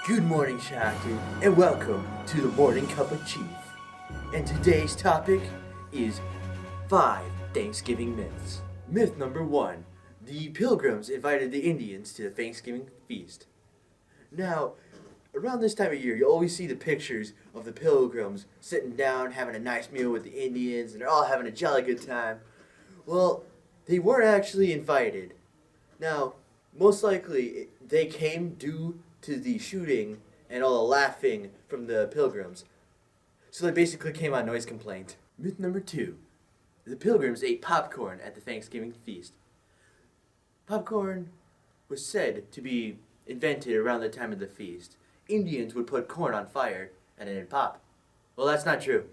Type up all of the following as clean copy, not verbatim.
Good morning, Shaggy, and welcome to the Morning Cup of Chief. And today's topic is 5 Thanksgiving myths. Myth number 1. The Pilgrims invited the Indians to the Thanksgiving feast. Now, around this time of year, you always see the pictures of the Pilgrims sitting down, having a nice meal with the Indians, and they're all having a jolly good time. Well, they weren't actually invited. Now, most likely, they came due to the shooting and all the laughing from the Pilgrims. So they basically came on noise complaint. Myth number 2. The Pilgrims ate popcorn at the Thanksgiving feast. Popcorn was said to be invented around the time of the feast. Indians would put corn on fire and it'd pop. Well, that's not true.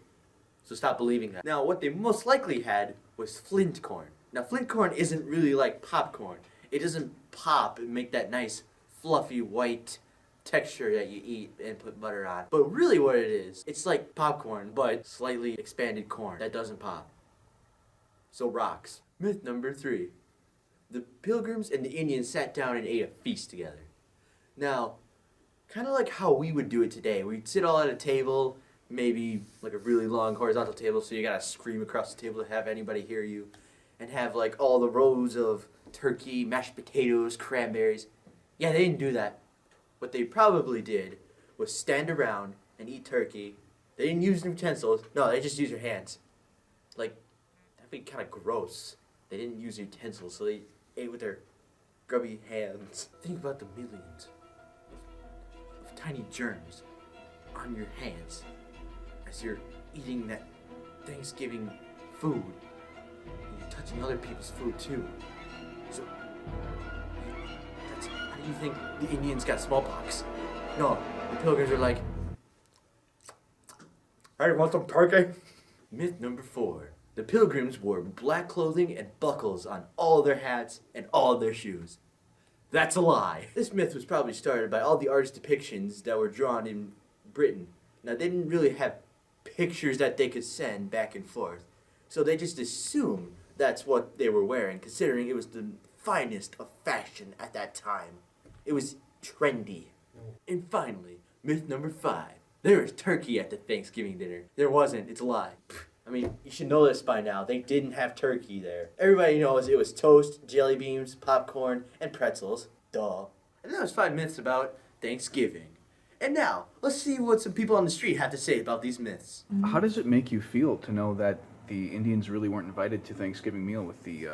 So stop believing that. Now, what they most likely had was flint corn. Now, flint corn isn't really like popcorn. It doesn't pop and make that nice fluffy white texture that you eat and put butter on. But really what it is, it's like popcorn, but slightly expanded corn that doesn't pop. So rocks. Myth number 3. The Pilgrims and the Indians sat down and ate a feast together. Now, kind of like how we would do it today. We'd sit all at a table, maybe like a really long horizontal table, so you gotta scream across the table to have anybody hear you, and have like all the rows of turkey, mashed potatoes, cranberries. Yeah, they didn't do that. What they probably did was stand around and eat turkey. They didn't use utensils. No, they just used their hands. Like, that'd be kind of gross. They didn't use utensils, so they ate with their grubby hands. Think about the millions of tiny germs on your hands as you're eating that Thanksgiving food. And you're touching other people's food too. So, how do you think the Indians got smallpox? No, the Pilgrims were like, "Hey, want some turkey?" Myth number 4. The Pilgrims wore black clothing and buckles on all their hats and all their shoes. That's a lie. This myth was probably started by all the artist depictions that were drawn in Britain. Now, they didn't really have pictures that they could send back and forth, so they just assumed that's what they were wearing, considering it was the finest of fashion at that time. It was trendy. And finally, myth number 5. There was turkey at the Thanksgiving dinner. There wasn't. It's a lie. I mean, you should know this by now. They didn't have turkey there. Everybody knows it was toast, jelly beans, popcorn, and pretzels. Duh. And that was 5 myths about Thanksgiving. And now, let's see what some people on the street have to say about these myths. How does it make you feel to know that the Indians really weren't invited to Thanksgiving meal with the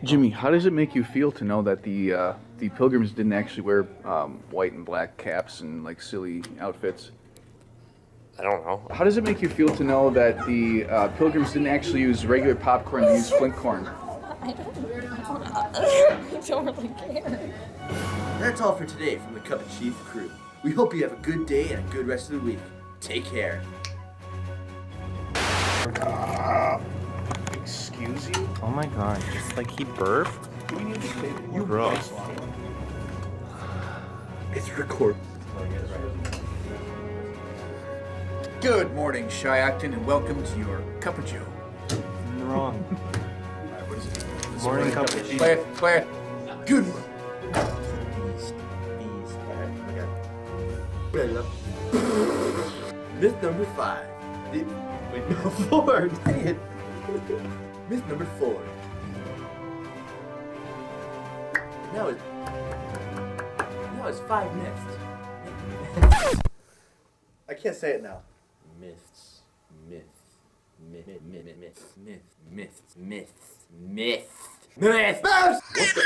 Jimmy, how does it make you feel to know that the Pilgrims didn't actually wear white and black caps and like silly outfits? I don't know. How does it make you feel to know that the Pilgrims didn't actually use regular popcorn, they used flint corn? I don't really care. That's all for today from the Cup of Chief crew. We hope you have a good day and a good rest of the week. Take care. Excuse you? Oh my god, it's like he burped? You Gross. It's record. Good morning, Shyacton, and welcome to your Cup of Joe. You're wrong. What is it? Morning cup of cheese. Play it. Good one. Bella. Myth number 5. Wait, no, 4. Dang it. Myth number 4. Now it's 5 myths. I can't say it now. Myths. Myth. Myth. Myth. Myth. Myth. Myth. Myth. Myth. Myth. What the?